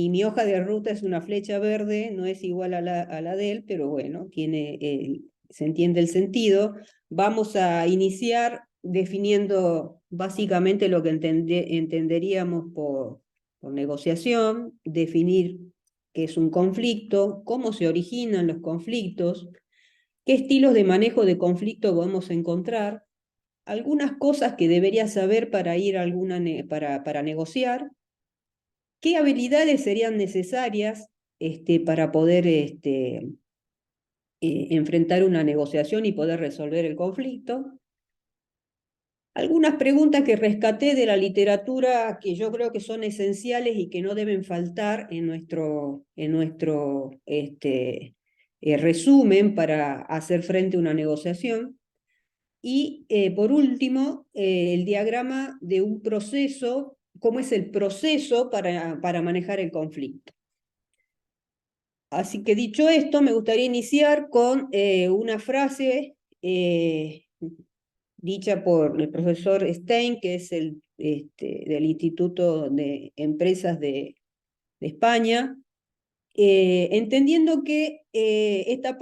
mi hoja de ruta es una flecha verde, no es igual a la de él, pero bueno, se entiende el sentido. Vamos a iniciar definiendo básicamente lo que entenderíamos por negociación, definir qué es un conflicto, cómo se originan los conflictos, qué estilos de manejo de conflicto podemos encontrar, algunas cosas que deberías saber para ir a para negociar, qué habilidades serían necesarias para poder enfrentar una negociación y poder resolver el conflicto. Algunas preguntas que rescaté de la literatura que yo creo que son esenciales y que no deben faltar en nuestro resumen para hacer frente a una negociación. Y por último, el diagrama de un proceso, cómo es el proceso para manejar el conflicto. Así que dicho esto, me gustaría iniciar con una frase dicha por el profesor Stein, que es del Instituto de Empresas de España, entendiendo que esta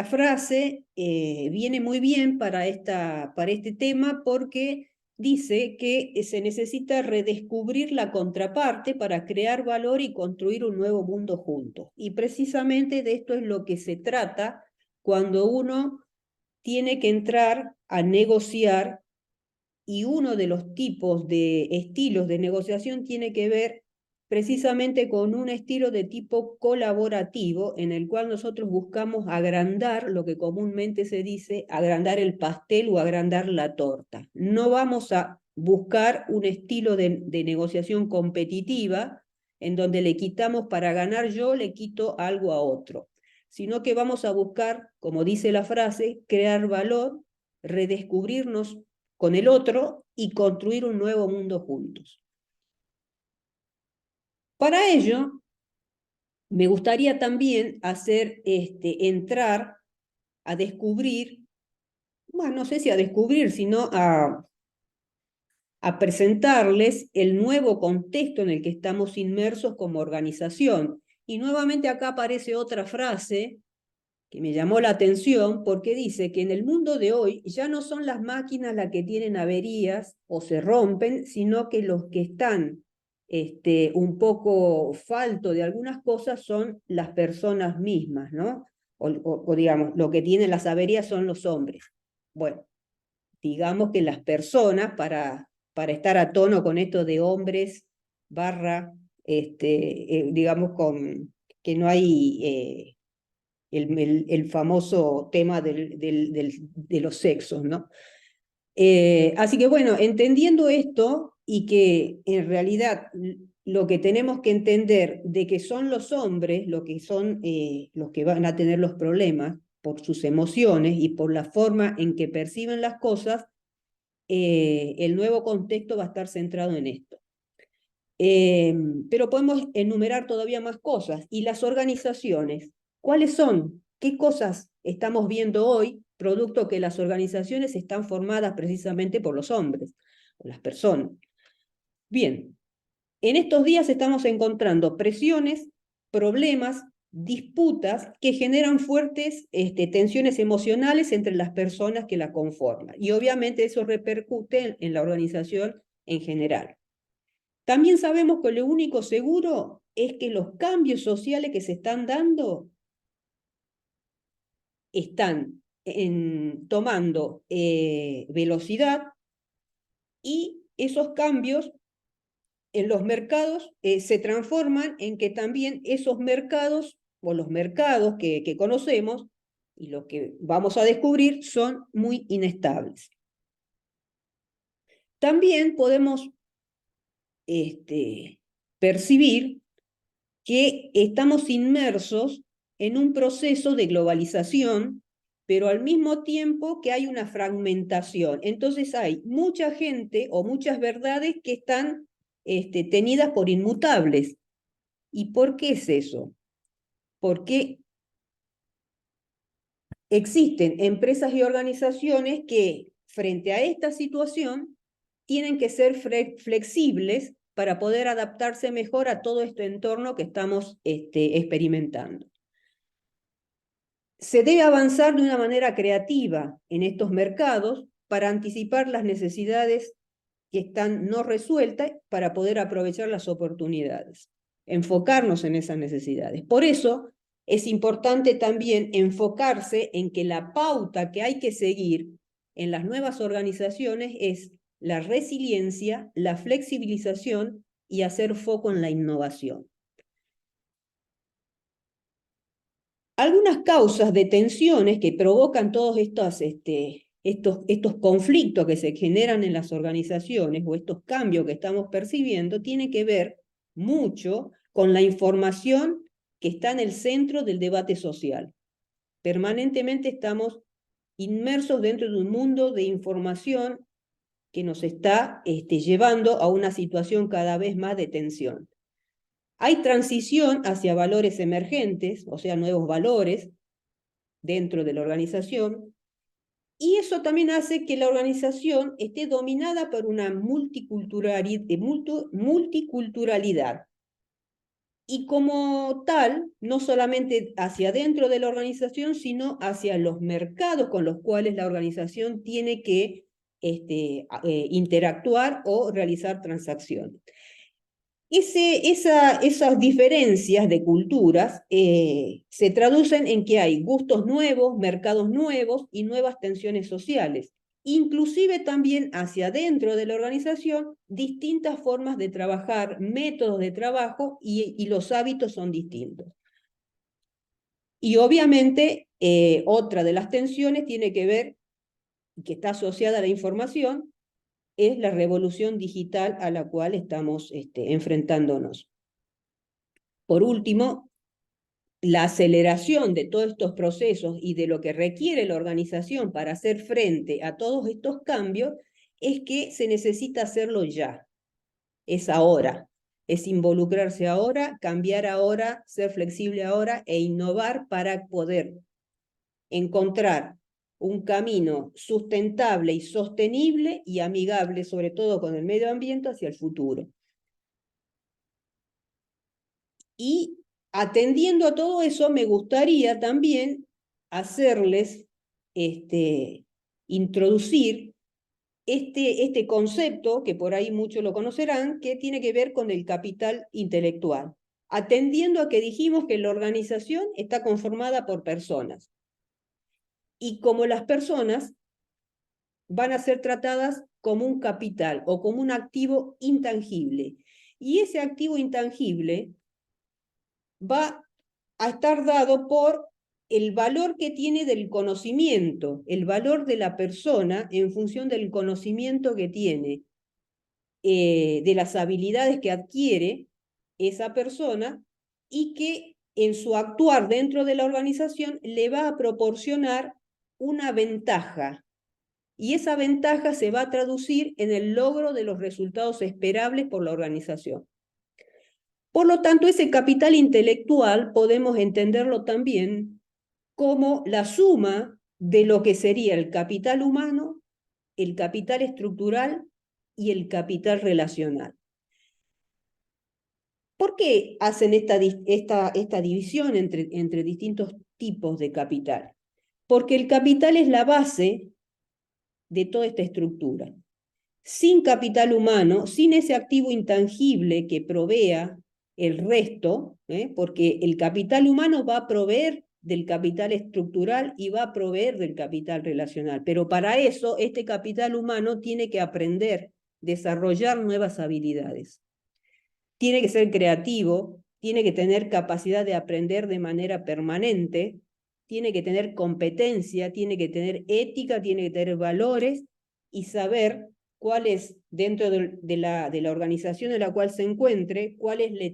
frase viene muy bien para este tema porque dice que se necesita redescubrir la contraparte para crear valor y construir un nuevo mundo juntos. Y precisamente de esto es lo que se trata cuando uno tiene que entrar a negociar, y uno de los tipos de estilos de negociación tiene que ver precisamente con un estilo de tipo colaborativo en el cual nosotros buscamos agrandar lo que comúnmente se dice, agrandar el pastel o agrandar la torta. No vamos a buscar un estilo de negociación competitiva en donde le quitamos para ganar yo, le quito algo a otro, sino que vamos a buscar, como dice la frase, crear valor, redescubrirnos con el otro y construir un nuevo mundo juntos. Para ello, me gustaría también entrar a descubrir, bueno, no sé si a descubrir, sino a presentarles el nuevo contexto en el que estamos inmersos como organización. Y nuevamente acá aparece otra frase que me llamó la atención porque dice que en el mundo de hoy ya no son las máquinas las que tienen averías o se rompen, sino que los que están un poco falto de algunas cosas son las personas mismas, ¿no? O digamos, lo que tienen las averías son los hombres. Bueno, digamos que las personas, para estar a tono con esto de hombres, barra, digamos, que no hay el famoso tema de los sexos, ¿no? Así que bueno, entendiendo esto y que en realidad lo que tenemos que entender de que son los hombres los que van a tener los problemas por sus emociones y por la forma en que perciben las cosas, el nuevo contexto va a estar centrado en esto. Pero podemos enumerar todavía más cosas. ¿Y las organizaciones? ¿Cuáles son? ¿Qué cosas estamos viendo hoy, producto que las organizaciones están formadas precisamente por los hombres, por las personas? Bien, en estos días estamos encontrando presiones, problemas, disputas que generan fuertes tensiones emocionales entre las personas que la conforman. Y obviamente eso repercute en la organización en general. También sabemos que lo único seguro es que los cambios sociales que se están dando están tomando velocidad, y esos cambios en los mercados se transforman en que también esos mercados o los mercados que conocemos y lo que vamos a descubrir son muy inestables. También podemos percibir que estamos inmersos en un proceso de globalización, pero al mismo tiempo que hay una fragmentación. Entonces hay mucha gente o muchas verdades que están tenidas por inmutables. ¿Y por qué es eso? Porque existen empresas y organizaciones que frente a esta situación tienen que ser flexibles para poder adaptarse mejor a todo este entorno que estamos experimentando. Se debe avanzar de una manera creativa en estos mercados para anticipar las necesidades que están no resueltas para poder aprovechar las oportunidades, enfocarnos en esas necesidades. Por eso es importante también enfocarse en que la pauta que hay que seguir en las nuevas organizaciones es la resiliencia, la flexibilización y hacer foco en la innovación. Algunas causas de tensiones que provocan todos estos conflictos que se generan en las organizaciones o estos cambios que estamos percibiendo tienen que ver mucho con la información que está en el centro del debate social. Permanentemente estamos inmersos dentro de un mundo de información que nos está llevando a una situación cada vez más de tensión. Hay transición hacia valores emergentes, o sea, nuevos valores dentro de la organización, y eso también hace que la organización esté dominada por una multiculturalidad. Y como tal, no solamente hacia dentro de la organización, sino hacia los mercados con los cuales la organización tiene que interactuar o realizar transacciones. Esas diferencias de culturas se traducen en que hay gustos nuevos, mercados nuevos y nuevas tensiones sociales. Inclusive también hacia adentro de la organización, distintas formas de trabajar, métodos de trabajo y los hábitos son distintos. Y obviamente otra de las tensiones tiene que ver, que está asociada a la información, es la revolución digital a la cual estamos enfrentándonos. Por último, la aceleración de todos estos procesos y de lo que requiere la organización para hacer frente a todos estos cambios es que se necesita hacerlo ya, es ahora, es involucrarse ahora, cambiar ahora, ser flexible ahora e innovar para poder encontrar un camino sustentable y sostenible y amigable, sobre todo con el medio ambiente, hacia el futuro. Y atendiendo a todo eso, me gustaría también hacerles introducir este concepto, que por ahí muchos lo conocerán, que tiene que ver con el capital intelectual, atendiendo a que dijimos que la organización está conformada por personas. Y como las personas van a ser tratadas como un capital o como un activo intangible. Y ese activo intangible va a estar dado por el valor que tiene del conocimiento, el valor de la persona en función del conocimiento que tiene, de las habilidades que adquiere esa persona y que en su actuar dentro de la organización le va a proporcionar una ventaja. Y esa ventaja se va a traducir en el logro de los resultados esperables por la organización. Por lo tanto, ese capital intelectual podemos entenderlo también como la suma de lo que sería el capital humano, el capital estructural y el capital relacional. ¿Por qué hacen esta división entre distintos tipos de capital? Porque el capital es la base de toda esta estructura. Sin capital humano, sin ese activo intangible que provea el resto, porque el capital humano va a proveer del capital estructural y va a proveer del capital relacional. Pero para eso, este capital humano tiene que aprender, desarrollar nuevas habilidades. Tiene que ser creativo, tiene que tener capacidad de aprender de manera permanente, tiene que tener competencia, tiene que tener ética, tiene que tener valores y saber cuál es, dentro de la organización en la cual se encuentre, cuál es la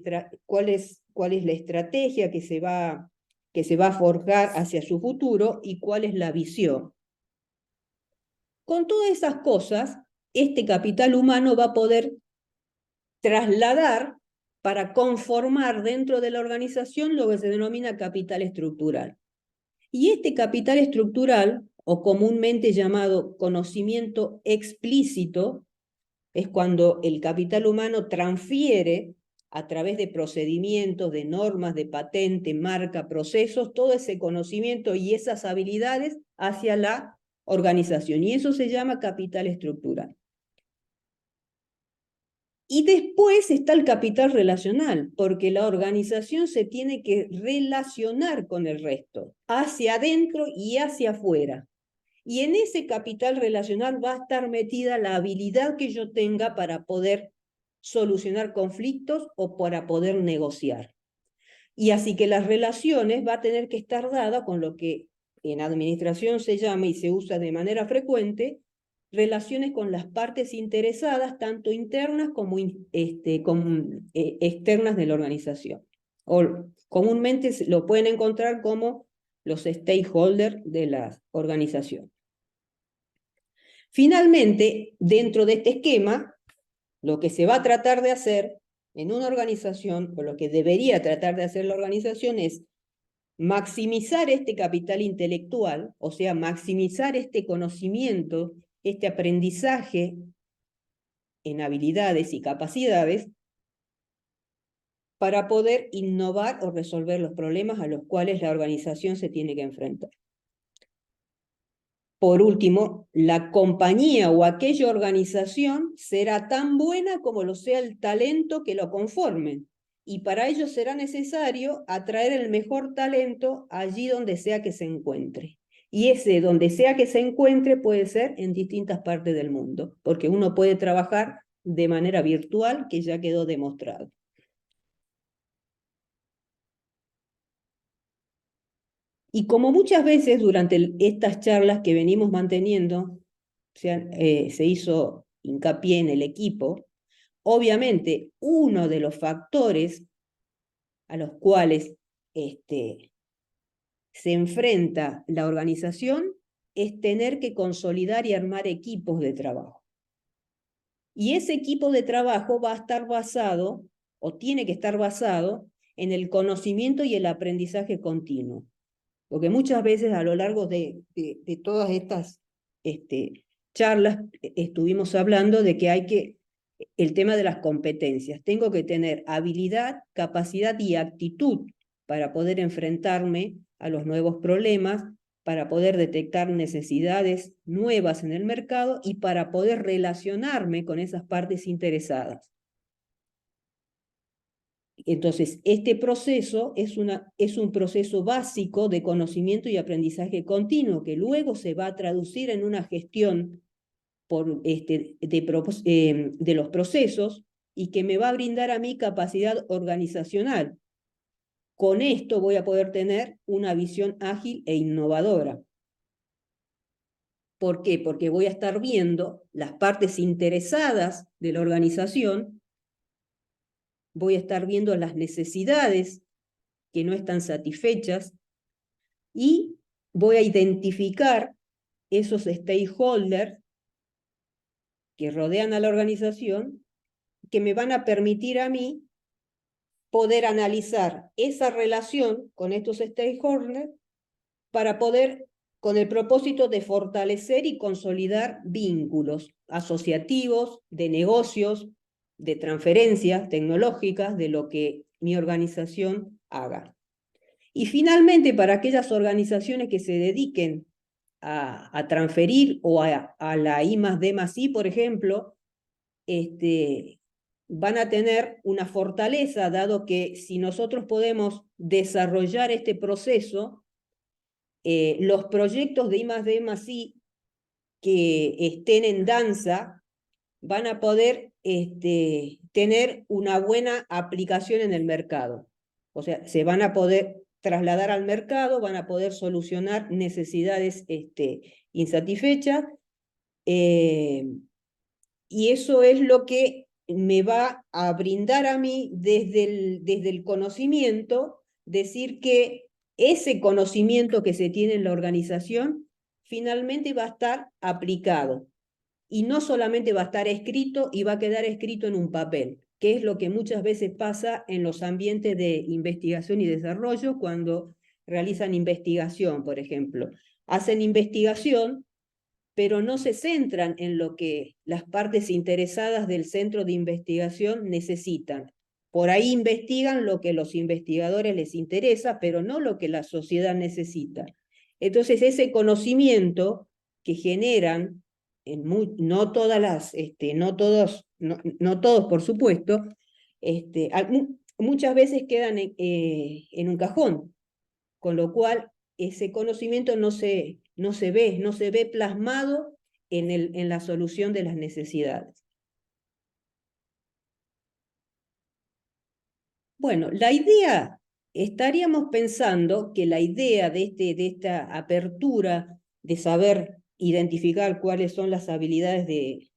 estrategia que se va a forjar hacia su futuro y cuál es la visión. Con todas esas cosas, este capital humano va a poder trasladar para conformar dentro de la organización lo que se denomina capital estructural. Y este capital estructural, o comúnmente llamado conocimiento explícito, Es cuando el capital humano transfiere a través de procedimientos, de normas, de patente, marca, procesos, todo ese conocimiento y esas habilidades hacia la organización. Y eso se llama capital estructural. Y después está el capital relacional, porque la organización se tiene que relacionar con el resto, hacia adentro y hacia afuera. Y en ese capital relacional va a estar metida la habilidad que yo tenga para poder solucionar conflictos o para poder negociar. Y así que las relaciones va a tener que estar dadas con lo que en administración se llama y se usa de manera frecuente, relaciones con las partes interesadas, tanto internas como externas de la organización. O comúnmente lo pueden encontrar como los stakeholders de la organización. Finalmente, dentro de este esquema, lo que se va a tratar de hacer en una organización, o lo que debería tratar de hacer la organización, es maximizar este capital intelectual, o sea, maximizar este conocimiento, este aprendizaje en habilidades y capacidades para poder innovar o resolver los problemas a los cuales la organización se tiene que enfrentar. Por último, la compañía o aquella organización será tan buena como lo sea el talento que lo conforme. Y para ello será necesario atraer el mejor talento allí donde sea que se encuentre. Y ese donde sea que se encuentre puede ser en distintas partes del mundo, porque uno puede trabajar de manera virtual, que ya quedó demostrado. Y como muchas veces durante estas charlas que venimos manteniendo, se hizo hincapié en el equipo, obviamente uno de los factores a los cuales se enfrenta la organización es tener que consolidar y armar equipos de trabajo. Y ese equipo de trabajo va a estar basado, o tiene que estar basado, en el conocimiento y el aprendizaje continuo. Porque muchas veces a lo largo de todas estas charlas estuvimos hablando de que hay que, el tema de las competencias, tengo que tener habilidad, capacidad y actitud para poder enfrentarme a los nuevos problemas, para poder detectar necesidades nuevas en el mercado y para poder relacionarme con esas partes interesadas. Entonces, este proceso es un proceso básico de conocimiento y aprendizaje continuo que luego se va a traducir en una gestión de los procesos y que me va a brindar a mí capacidad organizacional. Con esto voy a poder tener una visión ágil e innovadora. ¿Por qué? Porque voy a estar viendo las partes interesadas de la organización, voy a estar viendo las necesidades que no están satisfechas y voy a identificar esos stakeholders que rodean a la organización que me van a permitir a mí poder analizar esa relación con estos stakeholders para poder, con el propósito de fortalecer y consolidar vínculos asociativos, de negocios, de transferencias tecnológicas, de lo que mi organización haga. Y finalmente, para aquellas organizaciones que se dediquen a transferir o a la I+D+I, por ejemplo, van a tener una fortaleza, dado que si nosotros podemos desarrollar este proceso, los proyectos de I+D+I que estén en danza van a poder tener una buena aplicación en el mercado. O sea, se van a poder trasladar al mercado, van a poder solucionar necesidades insatisfechas, y eso es lo que me va a brindar a mí desde el conocimiento, decir que ese conocimiento que se tiene en la organización finalmente va a estar aplicado. Y no solamente va a estar escrito y va a quedar escrito en un papel, que es lo que muchas veces pasa en los ambientes de investigación y desarrollo cuando realizan investigación, por ejemplo. Hacen investigación pero no se centran en lo que las partes interesadas del centro de investigación necesitan. Por ahí investigan lo que a los investigadores les interesa, pero no lo que la sociedad necesita. Entonces, ese conocimiento que generan, no todas las, no todos, por supuesto, muchas veces quedan en un cajón, con lo cual ese conocimiento no se ve plasmado en la solución de las necesidades. Bueno, la idea, estaríamos pensando que la idea de esta apertura de saber identificar cuáles son las habilidades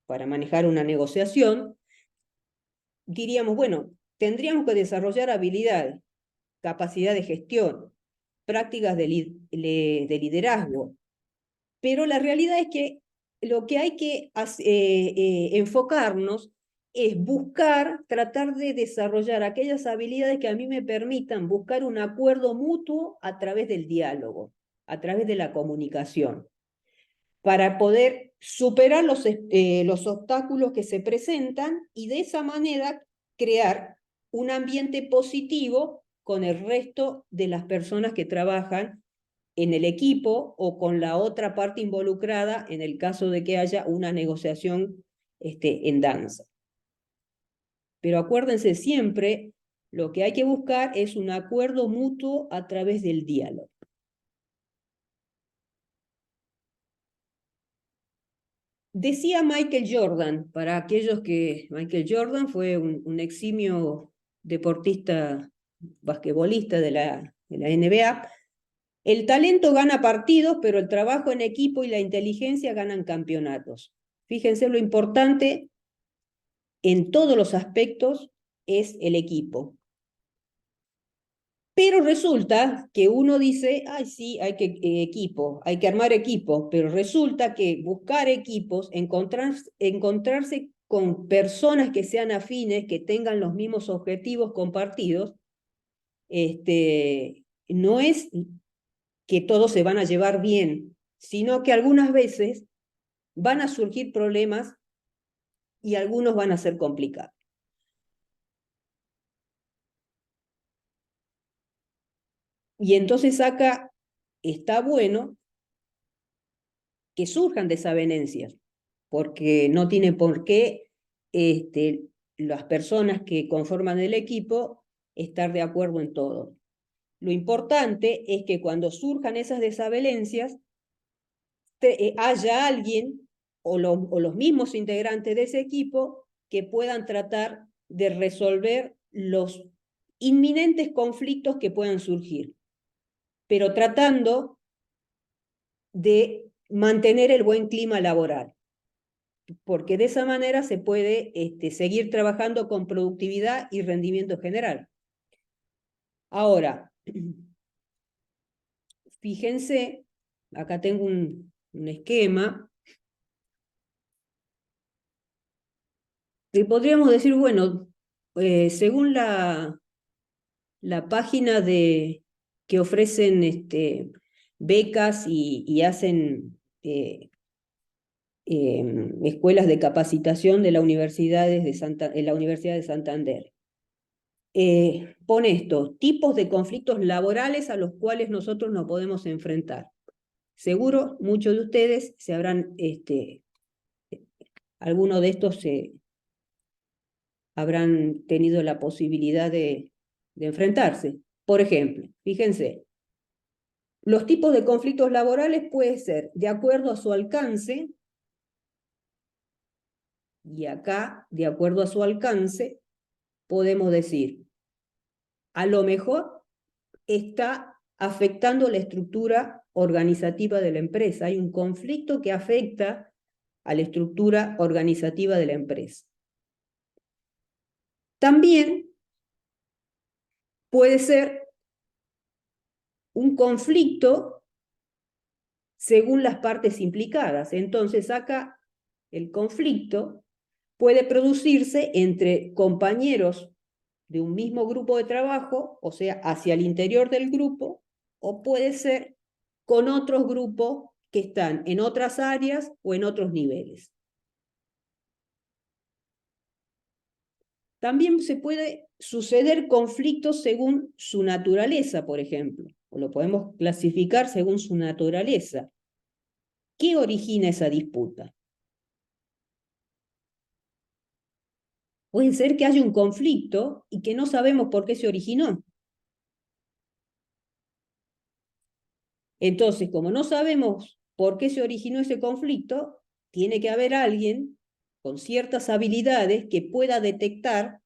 para manejar una negociación, diríamos, bueno, tendríamos que desarrollar habilidades, capacidad de gestión, prácticas de liderazgo, pero la realidad es que lo que hay que enfocarnos es tratar de desarrollar aquellas habilidades que a mí me permitan buscar un acuerdo mutuo a través del diálogo, a través de la comunicación, para poder superar los obstáculos que se presentan y de esa manera crear un ambiente positivo con el resto de las personas que trabajan en el equipo o con la otra parte involucrada en el caso de que haya una negociación en danza. Pero acuérdense siempre, lo que hay que buscar es un acuerdo mutuo a través del diálogo. Decía Michael Jordan, para aquellos que Michael Jordan fue un eximio deportista basquetbolista de la NBA, el talento gana partidos, pero el trabajo en equipo y la inteligencia ganan campeonatos. Fíjense lo importante en todos los aspectos es el equipo. Pero resulta que uno dice, ay, sí, hay que armar equipos, pero resulta que buscar equipos, encontrarse con personas que sean afines, que tengan los mismos objetivos compartidos, no es que todos se van a llevar bien, sino que algunas veces van a surgir problemas y algunos van a ser complicados. Y entonces acá está bueno que surjan desavenencias, porque no tiene por qué las personas que conforman el equipo estar de acuerdo en todo. Lo importante es que cuando surjan esas desavenencias, haya alguien o los mismos integrantes de ese equipo que puedan tratar de resolver los inminentes conflictos que puedan surgir, pero tratando de mantener el buen clima laboral, porque de esa manera se puede seguir trabajando con productividad y rendimiento general. Ahora, fíjense, acá tengo un esquema, que podríamos decir, bueno, según la página que ofrecen becas y hacen escuelas de capacitación de la Universidad de Santander. Pone esto, tipos de conflictos laborales a los cuales nosotros nos podemos enfrentar. Seguro muchos de ustedes se habrán, algunos de estos habrán tenido la posibilidad de enfrentarse. Por ejemplo, fíjense, los tipos de conflictos laborales pueden ser de acuerdo a su alcance, y acá, de acuerdo a su alcance, podemos decir, a lo mejor está afectando la estructura organizativa de la empresa. Hay un conflicto que afecta a la estructura organizativa de la empresa. También puede ser un conflicto según las partes implicadas. Entonces, acá el conflicto puede producirse entre compañeros de un mismo grupo de trabajo, o sea, hacia el interior del grupo, o puede ser con otros grupos que están en otras áreas o en otros niveles. También se puede suceder conflictos según su naturaleza, por ejemplo, o lo podemos clasificar según su naturaleza. ¿Qué origina esa disputa? Puede ser que haya un conflicto y que no sabemos por qué se originó. Entonces, como no sabemos por qué se originó ese conflicto, tiene que haber alguien con ciertas habilidades que pueda detectar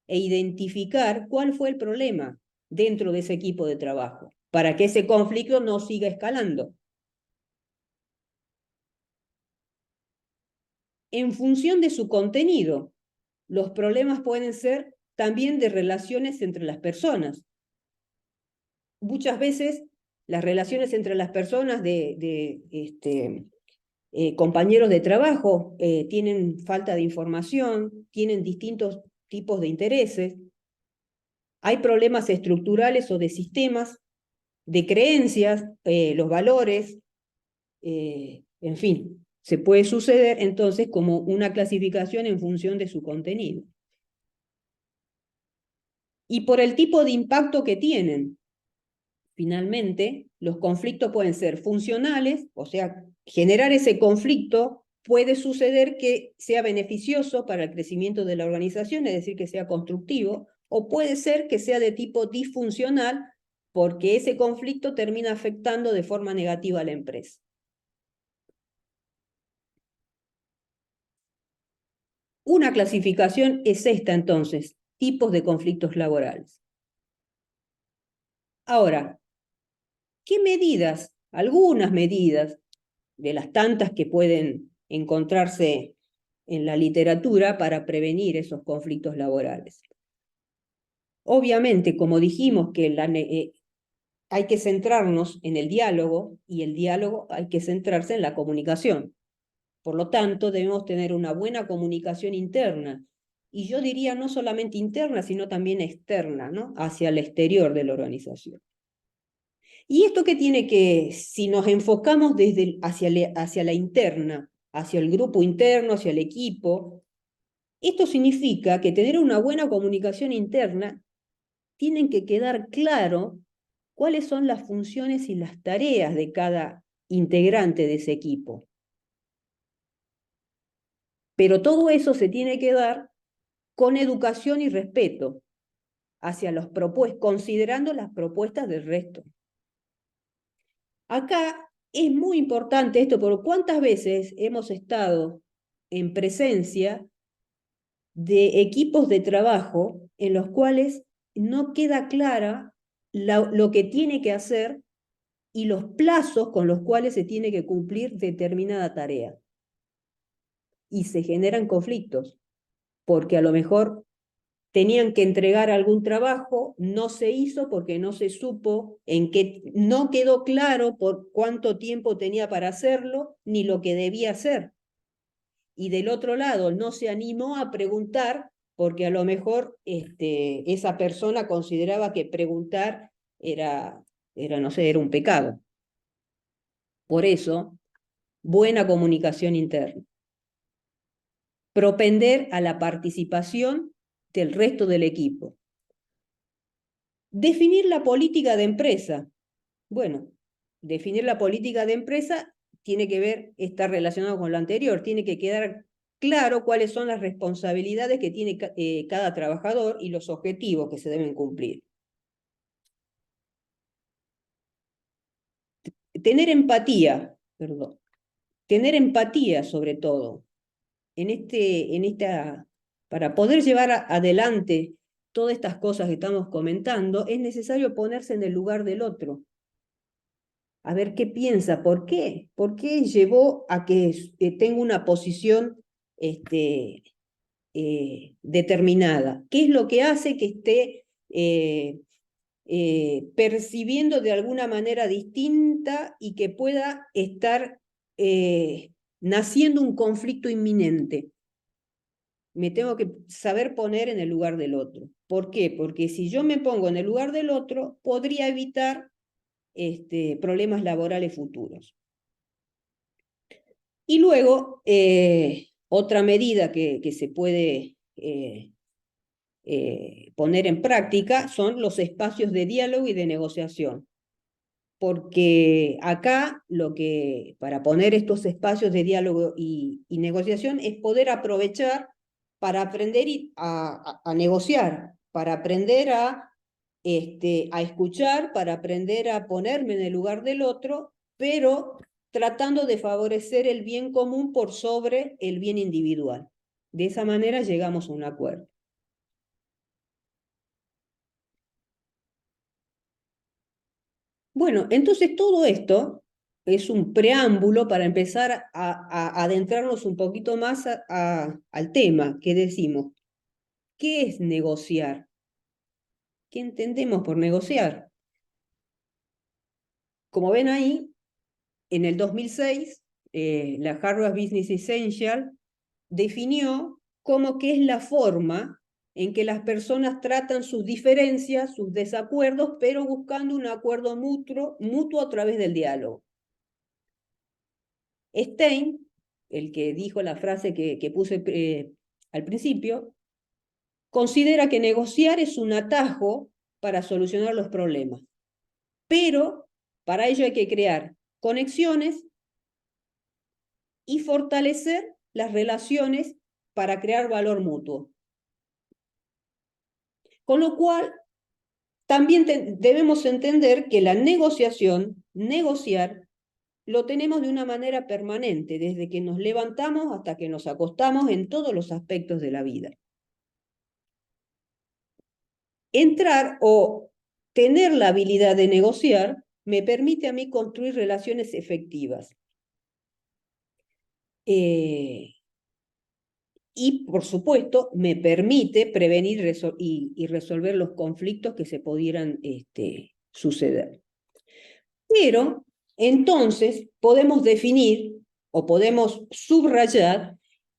e identificar cuál fue el problema dentro de ese equipo de trabajo, para que ese conflicto no siga escalando. En función de su contenido, los problemas pueden ser también de relaciones entre las personas. Muchas veces las relaciones entre las personas compañeros de trabajo tienen falta de información, tienen distintos tipos de intereses, hay problemas estructurales o de sistemas, de creencias, los valores, en fin, se puede suceder entonces como una clasificación en función de su contenido. Y por el tipo de impacto que tienen. Finalmente, los conflictos pueden ser funcionales, o sea, generar ese conflicto puede suceder que sea beneficioso para el crecimiento de la organización, es decir, que sea constructivo, o puede ser que sea de tipo disfuncional, porque ese conflicto termina afectando de forma negativa a la empresa. Una clasificación es esta entonces, tipos de conflictos laborales. Ahora, ¿qué medidas? Algunas medidas de las tantas que pueden encontrarse en la literatura para prevenir esos conflictos laborales. Obviamente, como dijimos que hay que centrarnos en el diálogo y el diálogo hay que centrarse en la comunicación. Por lo tanto, debemos tener una buena comunicación interna. Y yo diría no solamente interna, sino también externa, ¿no? Hacia el exterior de la organización. Y esto que tiene que, si nos enfocamos hacia la interna, hacia el grupo interno, hacia el equipo, esto significa que tener una buena comunicación interna tienen que quedar claro cuáles son las funciones y las tareas de cada integrante de ese equipo. Pero todo eso se tiene que dar con educación y respeto hacia los considerando las propuestas del resto. Acá es muy importante esto, porque ¿cuántas veces hemos estado en presencia de equipos de trabajo en los cuales no queda clara lo que tiene que hacer y los plazos con los cuales se tiene que cumplir determinada tarea? Y se generan conflictos, porque a lo mejor tenían que entregar algún trabajo, no se hizo porque no se supo no quedó claro por cuánto tiempo tenía para hacerlo, ni lo que debía hacer. Y del otro lado, no se animó a preguntar porque a lo mejor esa persona consideraba que preguntar no sé, era un pecado. Por eso, buena comunicación interna. Propender a la participación del resto del equipo. Definir la política de empresa. Bueno, definir la política de empresa tiene que ver, está relacionado con lo anterior, tiene que quedar claro cuáles son las responsabilidades que tiene cada trabajador y los objetivos que se deben cumplir. Tener empatía, perdón, tener empatía sobre todo, para poder llevar adelante todas estas cosas que estamos comentando, es necesario ponerse en el lugar del otro. A ver qué piensa, ¿por qué? ¿Por qué llevó a que tenga una posición determinada? ¿Qué es lo que hace que esté percibiendo de alguna manera distinta y que pueda estar naciendo un conflicto inminente? Me tengo que saber poner en el lugar del otro. ¿Por qué? Porque si yo me pongo en el lugar del otro, podría evitar problemas laborales futuros. Y luego, otra medida que se puede poner en práctica son los espacios de diálogo y de negociación. Porque acá para poner estos espacios de diálogo y negociación es poder aprovechar para aprender a negociar, para aprender a escuchar, para aprender a ponerme en el lugar del otro, pero tratando de favorecer el bien común por sobre el bien individual. De esa manera llegamos a un acuerdo. Bueno, entonces todo esto es un preámbulo para empezar a adentrarnos un poquito más al tema que decimos. ¿Qué es negociar? ¿Qué entendemos por negociar? Como ven ahí, en el 2006, la Harvard Business Essential definió como que es la forma en que las personas tratan sus diferencias, sus desacuerdos, pero buscando un acuerdo mutuo a través del diálogo. Stein, el que dijo la frase que puse al principio, considera que negociar es un atajo para solucionar los problemas, pero para ello hay que crear conexiones y fortalecer las relaciones para crear valor mutuo. Con lo cual, también debemos entender que la negociar, lo tenemos de una manera permanente, desde que nos levantamos hasta que nos acostamos en todos los aspectos de la vida. Entrar o tener la habilidad de negociar me permite a mí construir relaciones efectivas. Y, por supuesto, me permite prevenir y resolver los conflictos que se pudieran suceder. Pero, entonces, podemos definir o podemos subrayar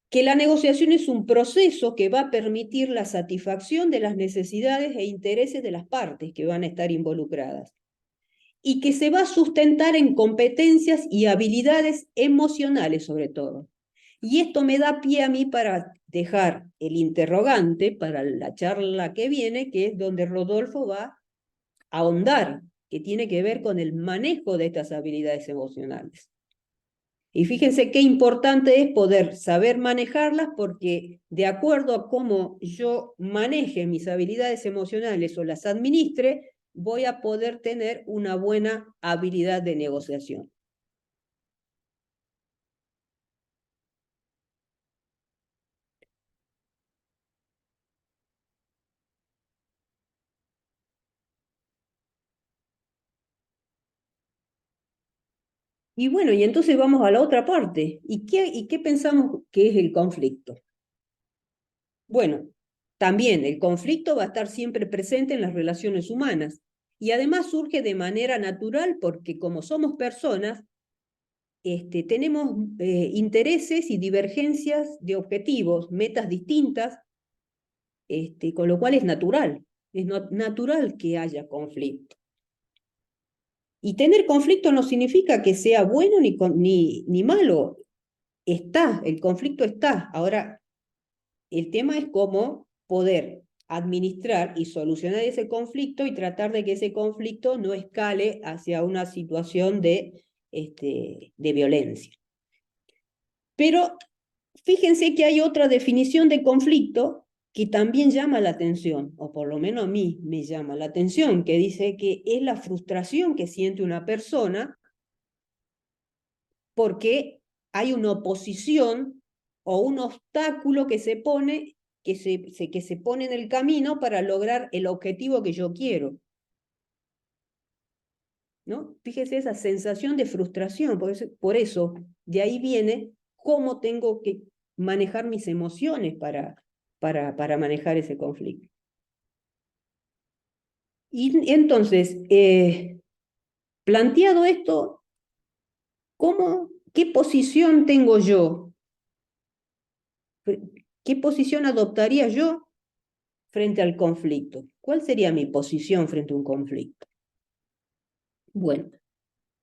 que la negociación es un proceso que va a permitir la satisfacción de las necesidades e intereses de las partes que van a estar involucradas y que se va a sustentar en competencias y habilidades emocionales sobre todo. Y esto me da pie a mí para dejar el interrogante para la charla que viene, que es donde Rodolfo va a ahondar, que tiene que ver con el manejo de estas habilidades emocionales. Y fíjense qué importante es poder saber manejarlas, porque de acuerdo a cómo yo maneje mis habilidades emocionales o las administre, voy a poder tener una buena habilidad de negociación. Y bueno, y entonces vamos a la otra parte. ¿Y qué pensamos que es el conflicto? Bueno, también el conflicto va a estar siempre presente en las relaciones humanas y además surge de manera natural porque como somos personas, tenemos intereses y divergencias de objetivos, metas distintas, con lo cual es natural que haya conflicto. Y tener conflicto no significa que sea bueno ni malo. El conflicto está. Ahora, el tema es cómo poder administrar y solucionar ese conflicto y tratar de que ese conflicto no escale hacia una situación de violencia. Pero fíjense que hay otra definición de conflicto que también llama la atención, o por lo menos a mí me llama la atención, que dice que es la frustración que siente una persona porque hay una oposición o un obstáculo que se pone, que se pone en el camino para lograr el objetivo que yo quiero. ¿No? Fíjese esa sensación de frustración, por eso de ahí viene cómo tengo que manejar mis emociones para manejar ese conflicto. Y entonces, planteado esto, ¿qué posición tengo yo? ¿Qué posición adoptaría yo frente al conflicto? ¿Cuál sería mi posición frente a un conflicto? Bueno,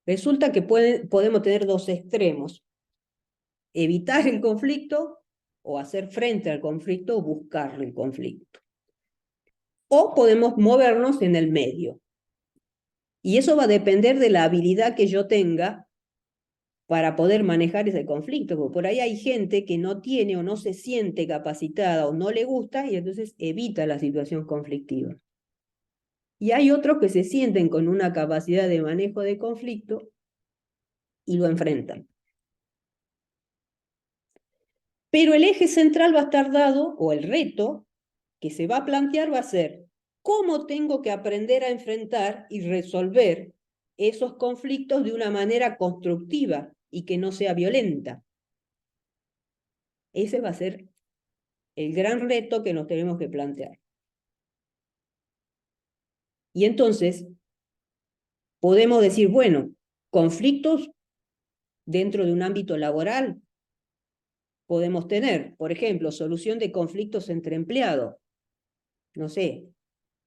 resulta que podemos tener dos extremos: evitar el conflicto o hacer frente al conflicto o buscar el conflicto. O podemos movernos en el medio. Y eso va a depender de la habilidad que yo tenga para poder manejar ese conflicto, porque por ahí hay gente que no tiene o no se siente capacitada o no le gusta y entonces evita la situación conflictiva. Y hay otros que se sienten con una capacidad de manejo de conflicto y lo enfrentan. Pero el eje central va a estar dado, o el reto que se va a plantear va a ser: ¿cómo tengo que aprender a enfrentar y resolver esos conflictos de una manera constructiva y que no sea violenta? Ese va a ser el gran reto que nos tenemos que plantear. Y entonces podemos decir, bueno, conflictos dentro de un ámbito laboral podemos tener, por ejemplo, solución de conflictos entre empleados. No sé,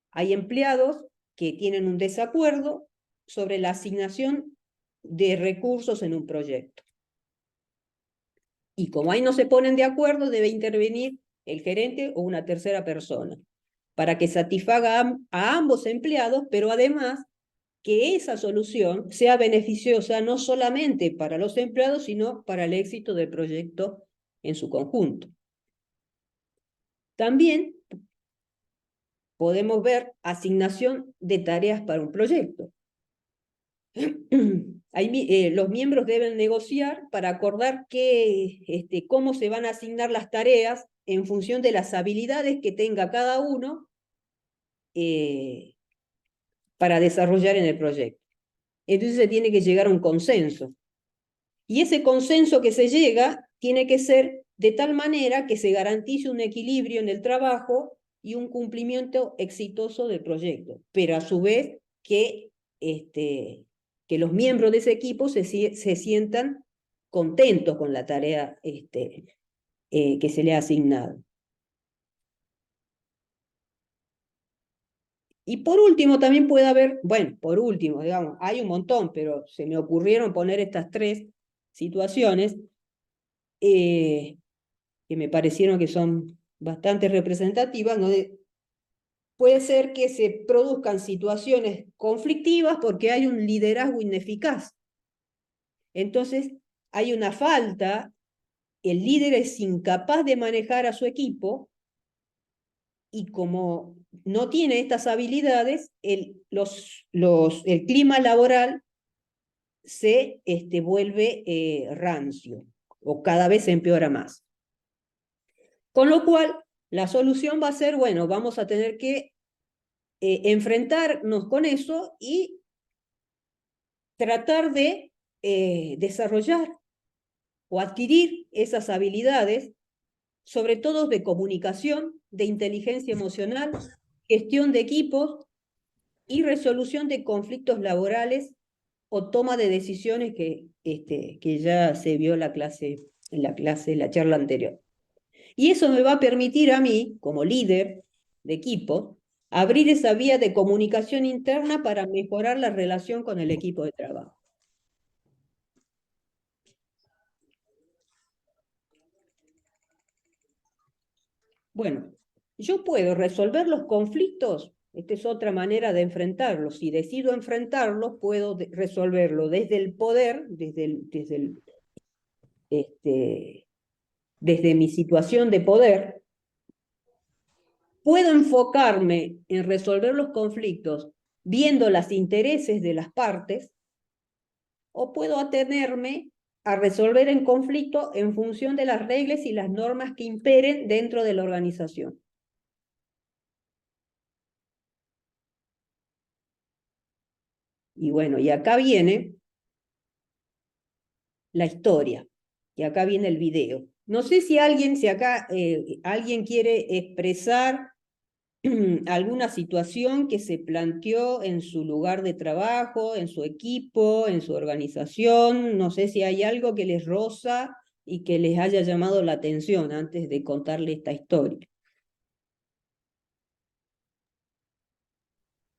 hay empleados que tienen un desacuerdo sobre la asignación de recursos en un proyecto. Y como ahí no se ponen de acuerdo, debe intervenir el gerente o una tercera persona para que satisfaga a ambos empleados, pero además que esa solución sea beneficiosa no solamente para los empleados, sino para el éxito del proyecto en su conjunto. También podemos ver asignación de tareas para un proyecto. Los miembros deben negociar para acordar cómo se van a asignar las tareas en función de las habilidades que tenga cada uno para desarrollar en el proyecto. Entonces se tiene que llegar a un consenso. Y ese consenso que se llega tiene que ser de tal manera que se garantice un equilibrio en el trabajo y un cumplimiento exitoso del proyecto, pero a su vez que los miembros de ese equipo se sientan contentos con la tarea que se le ha asignado. Y por último, también puede haber, bueno, por último, digamos, hay un montón, pero se me ocurrieron poner estas tres situaciones que me parecieron que son bastante representativas, ¿no? Puede ser que se produzcan situaciones conflictivas porque hay un liderazgo ineficaz. Entonces, hay una falta, el líder es incapaz de manejar a su equipo y como no tiene estas habilidades, el clima laboral se vuelve rancio o cada vez se empeora más. Con lo cual, la solución va a ser, bueno, vamos a tener que enfrentarnos con eso y tratar de desarrollar o adquirir esas habilidades, sobre todo de comunicación, de inteligencia emocional, gestión de equipos y resolución de conflictos laborales o toma de decisiones que ya se vio en la charla anterior. Y eso me va a permitir a mí, como líder de equipo, abrir esa vía de comunicación interna para mejorar la relación con el equipo de trabajo. Bueno, yo puedo resolver los conflictos, esta es otra manera de enfrentarlos. Si decido enfrentarlos, puedo resolverlo desde el poder, desde mi situación de poder. Puedo enfocarme en resolver los conflictos viendo los intereses de las partes, o puedo atenerme a resolver el conflicto en función de las reglas y las normas que imperen dentro de la organización. Y bueno, y acá viene la historia, y acá viene el video. No sé si acá alguien quiere expresar alguna situación que se planteó en su lugar de trabajo, en su equipo, en su organización. No sé si hay algo que les roza y que les haya llamado la atención antes de contarle esta historia.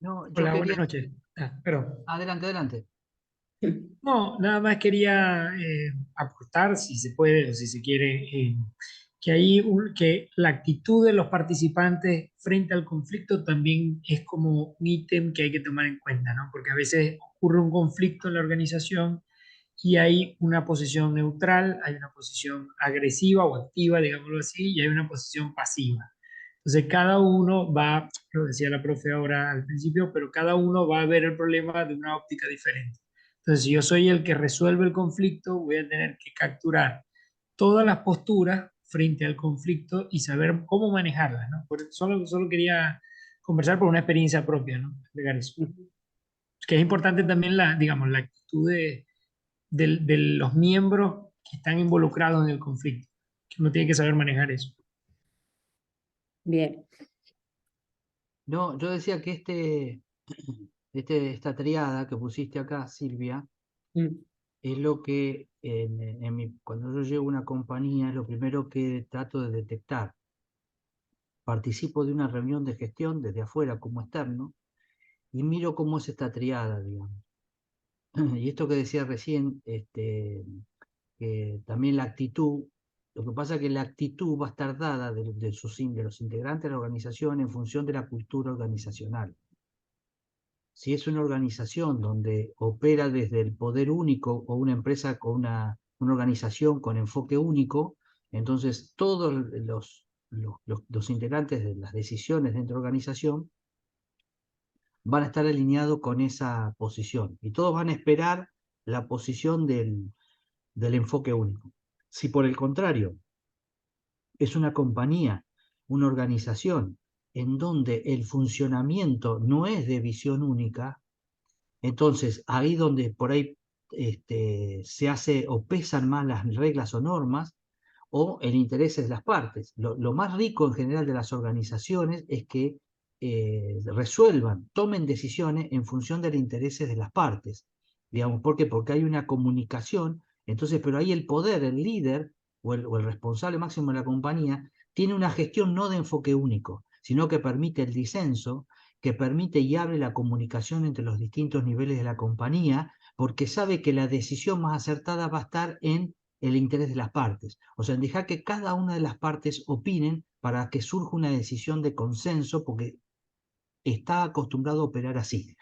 No, yo Hola, buenas quería... noches. Perdón. Adelante, adelante. No, nada más quería aportar, si se puede o si se quiere, que que la actitud de los participantes frente al conflicto también es como un ítem que hay que tomar en cuenta, ¿no? Porque a veces ocurre un conflicto en la organización y hay una posición neutral, hay una posición agresiva o activa, digámoslo así, y hay una posición pasiva. Entonces, cada uno va, lo decía la profe ahora al principio, pero cada uno va a ver el problema de una óptica diferente. Entonces, si yo soy el que resuelve el conflicto, voy a tener que capturar todas las posturas frente al conflicto y saber cómo manejarlas, ¿no? Solo quería conversar por una experiencia propia, ¿no? Agregar eso. Que es importante también digamos, la actitud de los miembros que están involucrados en el conflicto, que uno tiene que saber manejar eso. Bien. No, yo decía que esta triada que pusiste acá, Silvia, Mm. es lo que cuando yo llego a una compañía es lo primero que trato de detectar. Participo de una reunión de gestión desde afuera como externo y miro cómo es esta triada, digamos. Y esto que decía recién, que también la actitud, lo que pasa es que la actitud va a estar dada de los integrantes de la organización en función de la cultura organizacional. Si es una organización donde opera desde el poder único o una empresa con una organización con enfoque único, entonces todos los integrantes de las decisiones dentro de la organización van a estar alineados con esa posición y todos van a esperar la posición del enfoque único. Si por el contrario es una compañía, una organización en donde el funcionamiento no es de visión única, entonces ahí donde por ahí se hace o pesan más las reglas o normas o el interés de las partes. Lo más rico en general de las organizaciones es que resuelvan, tomen decisiones en función de los intereses de las partes. Digamos, ¿por qué? Porque hay una comunicación, entonces, pero ahí el poder, el líder o el responsable máximo de la compañía, tiene una gestión no de enfoque único, sino que permite el disenso, que permite y abre la comunicación entre los distintos niveles de la compañía, porque sabe que la decisión más acertada va a estar en el interés de las partes. O sea, en dejar que cada una de las partes opinen para que surja una decisión de consenso, porque está acostumbrado a operar así.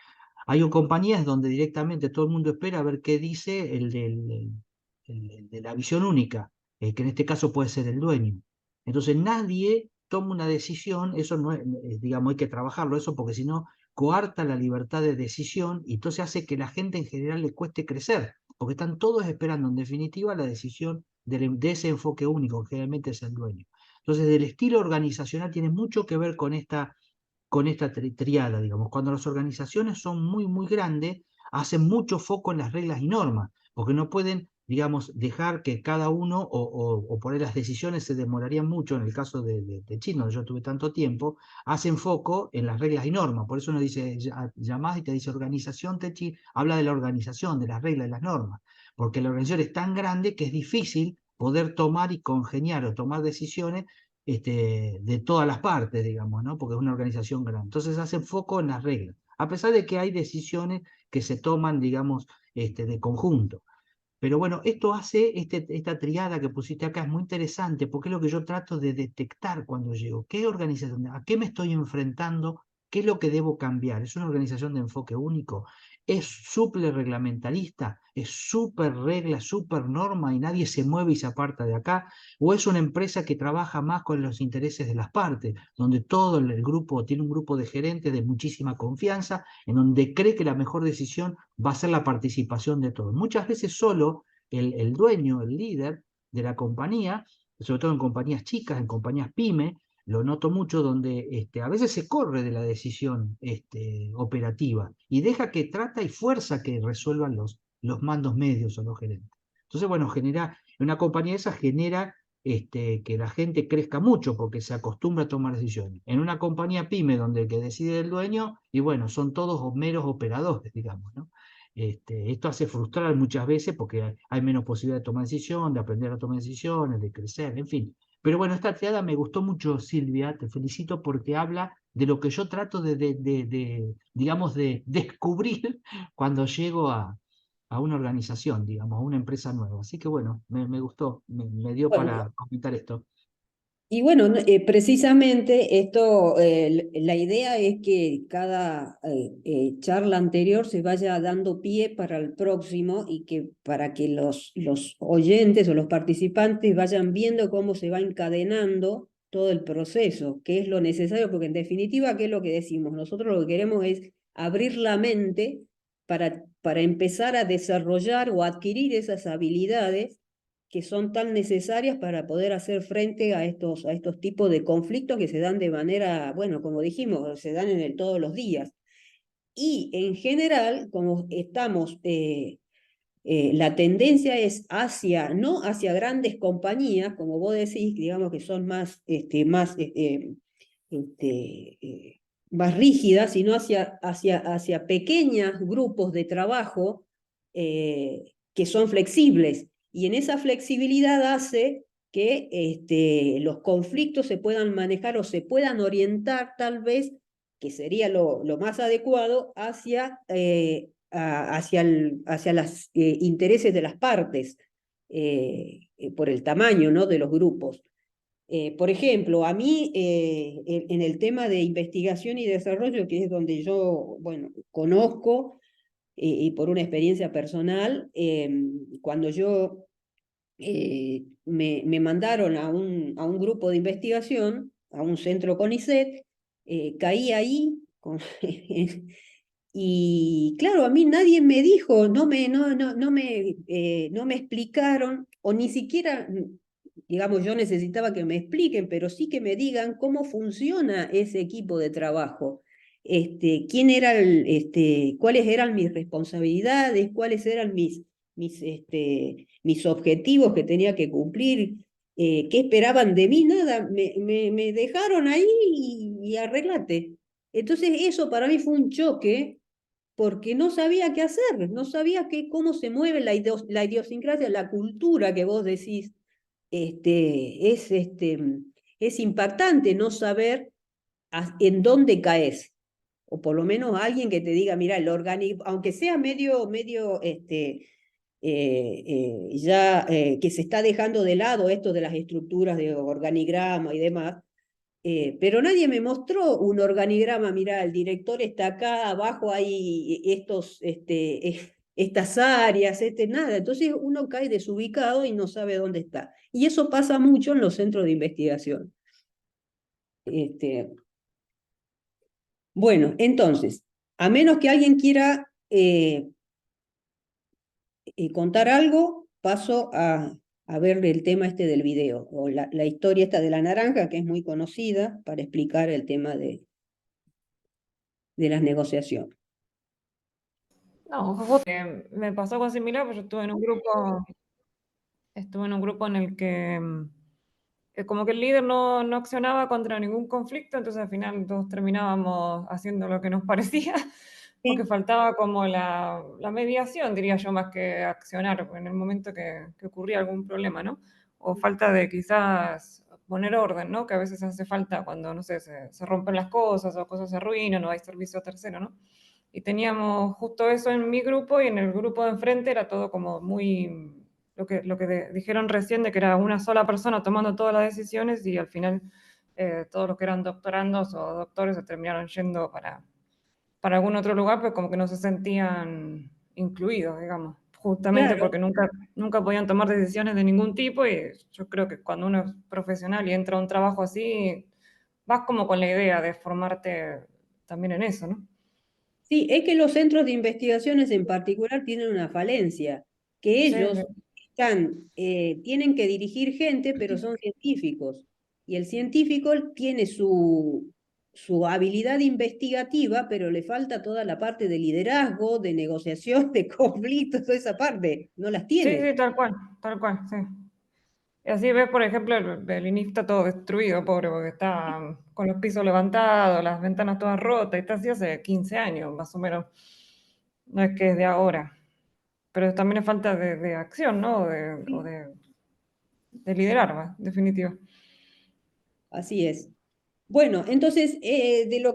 Hay compañías donde directamente todo el mundo espera a ver qué dice el de la visión única, que en este caso puede ser el dueño. Entonces nadie toma una decisión, eso no es, digamos, hay que trabajarlo eso porque si no coarta la libertad de decisión y entonces hace que la gente en general le cueste crecer, porque están todos esperando en definitiva la decisión de ese enfoque único, que generalmente es el dueño. Entonces el estilo organizacional tiene mucho que ver con esta triada, digamos. Cuando las organizaciones son muy, muy grandes, hacen mucho foco en las reglas y normas, porque no pueden, digamos, dejar que cada uno o por ahí las decisiones se demorarían mucho, en el caso de Chile, donde yo tuve tanto tiempo, hacen foco en las reglas y normas. Por eso uno dice, llamás y te dice organización, Techi, habla de la organización, de las reglas y las normas, porque la organización es tan grande que es difícil poder tomar y congeniar o tomar decisiones de todas las partes, digamos, ¿no? Porque es una organización grande. Entonces hacen foco en las reglas, a pesar de que hay decisiones que se toman, digamos, de conjunto. Pero bueno, esto hace, esta triada que pusiste acá es muy interesante porque es lo que yo trato de detectar cuando llego. ¿Qué organización? ¿A qué me estoy enfrentando? ¿Qué es lo que debo cambiar? ¿Es una organización de enfoque único? ¿Es súper reglamentarista? ¿Es súper regla, súper norma y nadie se mueve y se aparta de acá? ¿O es una empresa que trabaja más con los intereses de las partes, donde todo el grupo tiene un grupo de gerentes de muchísima confianza, en donde cree que la mejor decisión va a ser la participación de todos? Muchas veces solo el dueño, el líder de la compañía, sobre todo en compañías chicas, en compañías pyme, lo noto mucho donde a veces se corre de la decisión operativa y deja que trata y fuerza que resuelvan los mandos medios o los gerentes. Entonces, bueno, en una compañía esa genera que la gente crezca mucho porque se acostumbra a tomar decisiones. En una compañía pyme donde el que decide es el dueño, y bueno, son todos meros operadores, digamos, ¿no? Esto hace frustrar muchas veces porque hay menos posibilidad de tomar decisión, de aprender a tomar decisiones, de crecer, en fin. Pero bueno, esta triada me gustó mucho, Silvia, te felicito porque habla de lo que yo trato digamos, de descubrir cuando llego a una organización, digamos, a una empresa nueva. Así que bueno, me gustó, me dio Bueno, para comentar esto. y bueno, precisamente esto, la idea es que cada charla anterior se vaya dando pie para el próximo y que para que los oyentes o los participantes vayan viendo cómo se va encadenando todo el proceso, qué es lo necesario, porque en definitiva, ¿qué es lo que decimos? Nosotros lo que queremos es abrir la mente para empezar a desarrollar o adquirir esas habilidades que son tan necesarias para poder hacer frente a estos tipos de conflictos que se dan de manera, bueno, como dijimos, se dan todos los días. Y en general, como estamos, la tendencia es hacia, no hacia grandes compañías, como vos decís, digamos que son más, este, más rígidas, sino hacia pequeños grupos de trabajo que son flexibles. Y en esa flexibilidad hace que los conflictos se puedan manejar o se puedan orientar tal vez, que sería lo más adecuado, hacia los intereses de las partes, por el tamaño, ¿no?, de los grupos. Por ejemplo, a mí en el tema de investigación y desarrollo, que es donde yo, bueno, conozco y por una experiencia personal, cuando yo me mandaron a un grupo de investigación, a un centro CONICET, caí ahí y claro, a mí nadie me dijo, no me explicaron, o ni siquiera, digamos, yo necesitaba que me expliquen, pero sí que me digan cómo funciona ese equipo de trabajo. Quién era cuáles eran mis responsabilidades, cuáles eran mis objetivos que tenía que cumplir, qué esperaban de mí, nada, me dejaron ahí y arreglate. Entonces eso para mí fue un choque porque no sabía qué hacer, no sabía cómo se mueve la idiosincrasia, la cultura que vos decís. Es impactante no saber en dónde caes, o por lo menos alguien que te diga, mira, el organismo, aunque sea medio ya que se está dejando de lado esto de las estructuras de organigrama y demás, pero nadie me mostró un organigrama, mira, el director está acá, abajo hay estas áreas, nada. Entonces uno cae desubicado y no sabe dónde está. Y eso pasa mucho en los centros de investigación. Bueno, entonces, a menos que alguien quiera contar algo, paso a ver el tema del video, o la historia esta de la naranja, que es muy conocida para explicar el tema de las negociaciones. No, justo me pasó algo similar, pero yo estuve en un grupo en el que como que el líder no accionaba contra ningún conflicto, entonces al final todos terminábamos haciendo lo que nos parecía, porque faltaba como la mediación, diría yo, más que accionar en el momento que ocurría algún problema, ¿no? O falta de quizás poner orden, ¿no? Que a veces hace falta cuando, no sé, se rompen las cosas o cosas se arruinan o hay servicio tercero, ¿no? Y teníamos justo eso en mi grupo y en el grupo de enfrente era todo como muy, lo que dijeron recién de que era una sola persona tomando todas las decisiones y al final todos los que eran doctorandos o doctores se terminaron yendo para algún otro lugar, pues como que no se sentían incluidos, digamos, justamente Claro, porque nunca podían tomar decisiones de ningún tipo y yo creo que cuando uno es profesional y entra a un trabajo así, vas como con la idea de formarte también en eso, ¿no? sí, es que los centros de investigaciones en particular tienen una falencia, que Sí, sí. ellos tienen que dirigir gente, pero son científicos. Y el científico tiene su habilidad investigativa, pero le falta toda la parte de liderazgo, de negociación, de conflictos, toda esa parte. No las Sí, tiene. sí, tal cual, sí. Y así ves, por ejemplo, el INIF está todo destruido, pobre, porque está con los pisos levantados, las ventanas todas rotas, y está así hace 15 años, más o menos. No es que es de ahora. Pero también es falta de acción, ¿no? O de liderar, va, definitiva. Así es. Bueno, entonces, de lo